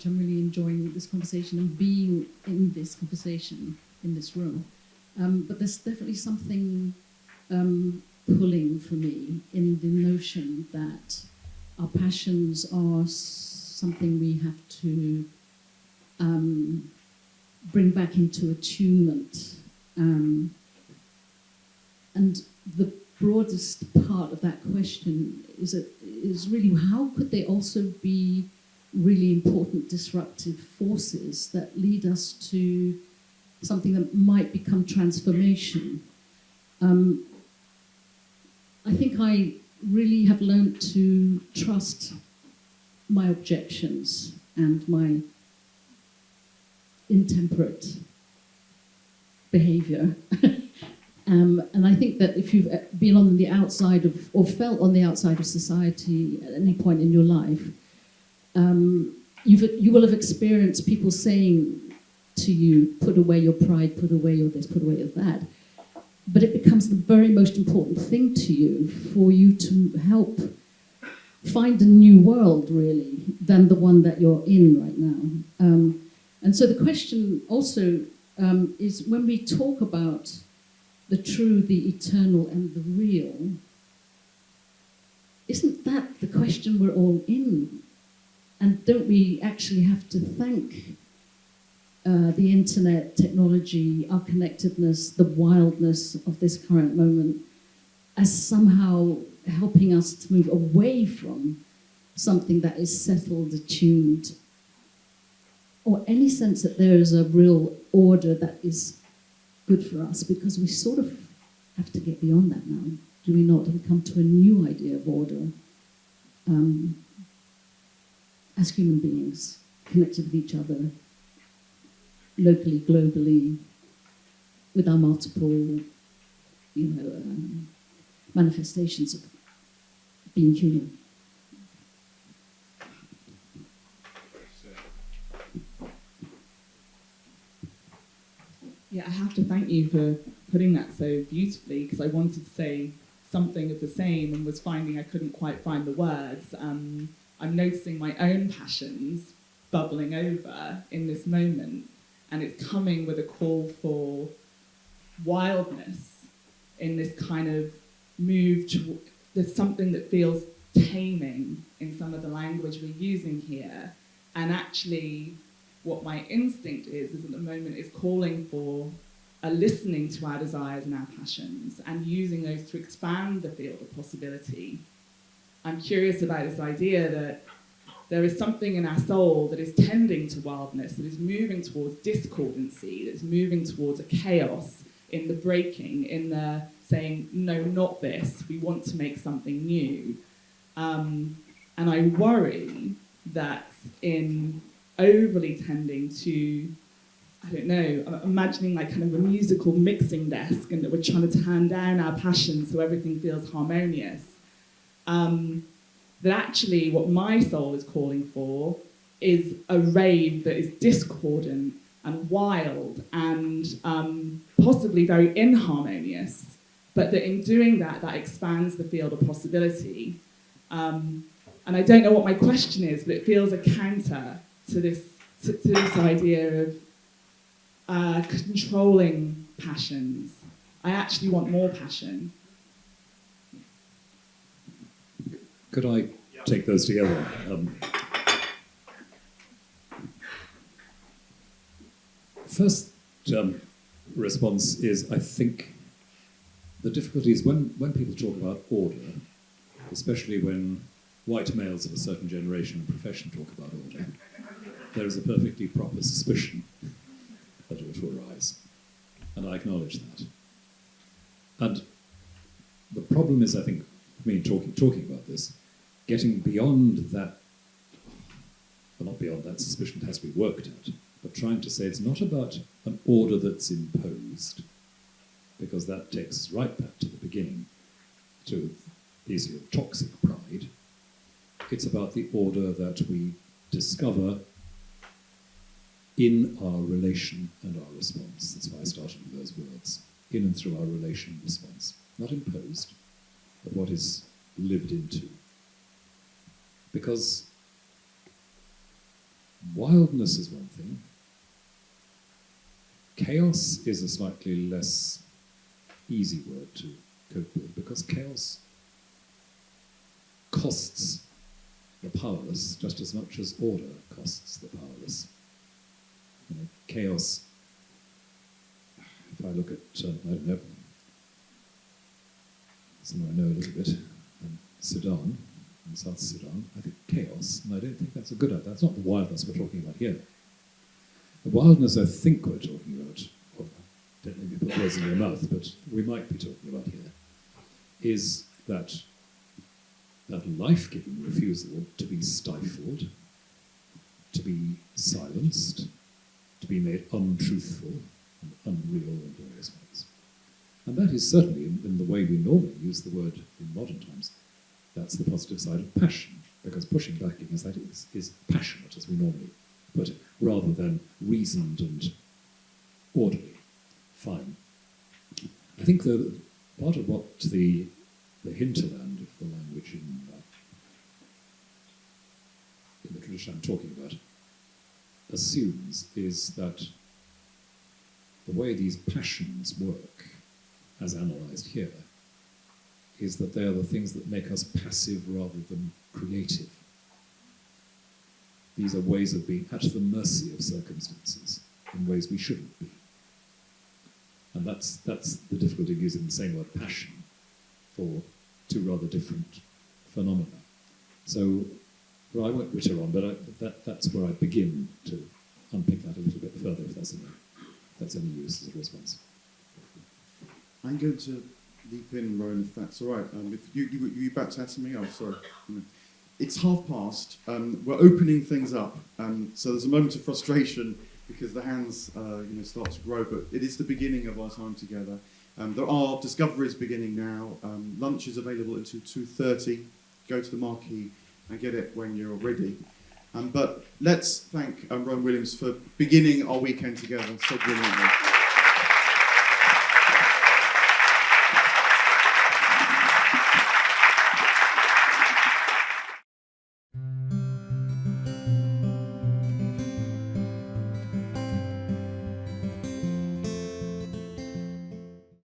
much. I'm really enjoying this conversation and being in this conversation in this room. But there's definitely something pulling for me in the notion that our passions are something we have to bring back into attunement. And the broadest part of that question is really how could they also be really important disruptive forces that lead us to something that might become transformation. I think I really have learned to trust my objections and my intemperate behavior. And I think that if you've been on the outside of, or felt on the outside of society at any point in your life, you will have experienced people saying to you, put away your pride, put away your this, put away your that. But it becomes the very most important thing to you for you to help find a new world, really, than the one that you're in right now. And so the question also is when we talk about the true, the eternal, and the real, isn't that the question we're all in? And don't we actually have to thank the internet, technology, our connectedness, the wildness of this current moment as somehow helping us to move away from something that is settled, attuned, or any sense that there is a real order that is good for us, because we sort of have to get beyond that now, do we not, and come to a new idea of order as human beings, connected with each other, locally, globally, with our multiple, manifestations of being human. Yeah, I have to thank you for putting that so beautifully, because I wanted to say something of the same and was finding I couldn't quite find the words. I'm noticing my own passions bubbling over in this moment, and it's coming with a call for wildness in this kind of move to, there's something that feels taming in some of the language we're using here, and actually what my instinct is at the moment is calling for a listening to our desires and our passions and using those to expand the field of possibility. I'm curious about this idea that there is something in our soul that is tending to wildness, that is moving towards discordancy, that's moving towards a chaos in the breaking, in the saying, no, not this, we want to make something new. And I worry that in overly tending to, I don't know, imagining like kind of a musical mixing desk and that we're trying to turn down our passion so everything feels harmonious, that actually what my soul is calling for is a rave that is discordant and wild and possibly very inharmonious, but that in doing that, that expands the field of possibility. And I don't know what my question is, but it feels a counter to this idea of controlling passions. I actually want more passion. Could I take those together? First response is, I think the difficulty is when people talk about order, especially when white males of a certain generation and profession talk about order, there is a perfectly proper suspicion that ought to arise. And I acknowledge that. And the problem is, I think, for me, talking about this, getting beyond that, well, not beyond that suspicion, it has to be worked at, but trying to say it's not about an order that's imposed, because that takes us right back to the beginning, to the issue of toxic pride. It's about the order that we discover in our relation and our response. That's why I started with those words. In and through our relation and response. Not imposed, but what is lived into. Because Wildness is one thing. Chaos is a slightly less easy word to cope with, because chaos costs the powerless just as much as order costs the powerless. You know, chaos, if I look at, I don't know, somewhere I know a little bit, Sudan, in South Sudan, I think chaos, and I don't think that's a good idea. That's not the wildness we're talking about here. The wildness I think we're talking about, well, don't let me put words in your mouth, but we might be talking about here, is that life-giving refusal to be stifled, to be silenced, to be made untruthful and unreal in various ways. And that is certainly, in the way we normally use the word in modern times, that's the positive side of passion, because pushing back against that is passionate, as we normally put it, rather than reasoned and orderly. Fine. I think the part of what the hinterland of the language in the tradition I'm talking about assumes is that the way these passions work, as analysed here, is that they are the things that make us passive rather than creative. These are ways of being at the mercy of circumstances in ways we shouldn't be. And that's the difficulty of using the same word passion for two rather different phenomena. So, well, I won't witter on, but that's where I begin to unpick that a little bit further, if that's any use as a response. I'm going to leap in, Rowan, if that's all right. If you about to add something else? Sorry. It's past. We're opening things up, so there's a moment of frustration because the hands start to grow, but it is the beginning of our time together. There are discoveries beginning now. Lunch is available until 2:30. Go to the marquee and get it when you're ready. But let's thank Rowan Williams for beginning our weekend together so brilliantly.